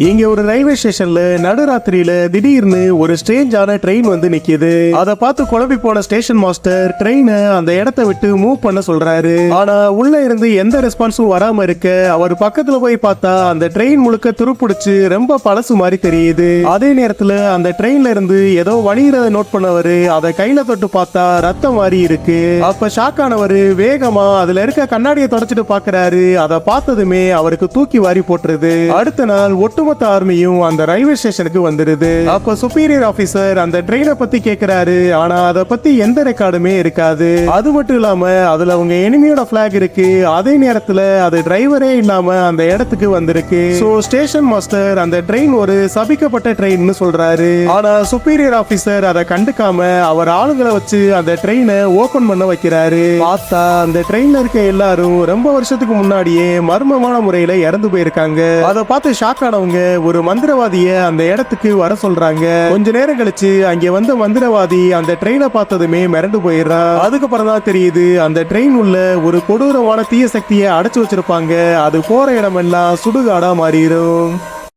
இங்க ஒரு ரயில்வே ஸ்டேஷன்ல நடுராத்திரியில திடீர்னு ஒரு ஸ்ட்ரேஞ்சான ட்ரெயின் வந்து நிக்குது. அதை பார்த்து குழம்பி போன ஸ்டேஷன் மாஸ்டர் ட்ரெயினை அந்த இடத்தை விட்டு மூவ் பண்ண சொல்றாரு. ஆனா உள்ள இருந்து எந்த ரெஸ்பான்ஸும் வராம இருக்க அவர் பக்கத்துல போய் பார்த்தா அந்த ட்ரெயின் முழுக்க துருப்பிடிச்சு ரொம்ப பழசு மாதிரி தெரியுது. அதே நேரத்துல அந்த ட்ரெயின்ல இருந்து ஏதோ வணிகிறத நோட் பண்ணவரு அதை கையில தொட்டு பார்த்தா ரத்தம் மாதிரி இருக்கு. அப்ப ஷாக் ஆனவரு வேகமா அதுல இருக்க கண்ணாடியை தொடச்சிட்டு பாக்குறாரு. அதை பார்த்ததுமே அவருக்கு தூக்கி வாரி போட்டுருது. அடுத்த நாள் ஒட்டுமொத்த ஆர்மியும் அந்த ரயில்வே ஸ்டேஷனுக்கு வந்துருது. அப்ப சுப்பீரியர் ஆபீசர் அந்த ட்ரெயினை பத்தி கேக்குறாரு. ஆனா அதை பத்தி எந்த ரெக்கார்டுமே இருக்காது. அது மட்டும் இல்லாம அதுல அவங்க எனிமியோட பிளாக் இருக்கு. அதே நேரத்துல அது டிரைவரே இல்லாம அந்த இடத்துக்கு வந்திருக்கு. சோ ஸ்டேஷன் மாஸ்டர் அந்த ட்ரெயின் ஒரு சபிக்கப்பட்ட ட்ரெயின்னு சொல்றாரு. ஆனா சுப்பீரியர் ஆபீசர் அதை கண்டுக்காம அவர் ஆளுங்களை வச்சு அந்த ட்ரெயினை ஓபன் பண்ண வைக்கிறாரு. பார்த்தா அந்த ட்ரெயின்ல இருக்க எல்லாரும் ரொம்ப வருஷத்துக்கு முன்னாடியே மர்மமான முறையில இறந்து போயிருக்காங்க. அதை பார்த்து ஷாக் ஆனவங்க ஒரு மந்திரவாதிய அந்த இடத்துக்கு வர சொல்றாங்க. கொஞ்ச நேரம் கழிச்சு அங்க வந்த மந்திரவாதி அந்த ட்ரெயினை பார்த்ததுமே மிரண்டு போயிடுறா. அதுக்கப்புறம் தான் தெரியுது அந்த ட்ரெயின் உள்ள ஒரு கொடூரமான தீய சக்தியை அடைச்சு வச்சிருப்பாங்க. அது போற இடமெல்லாம் சுடுகாடா மாறிடும்.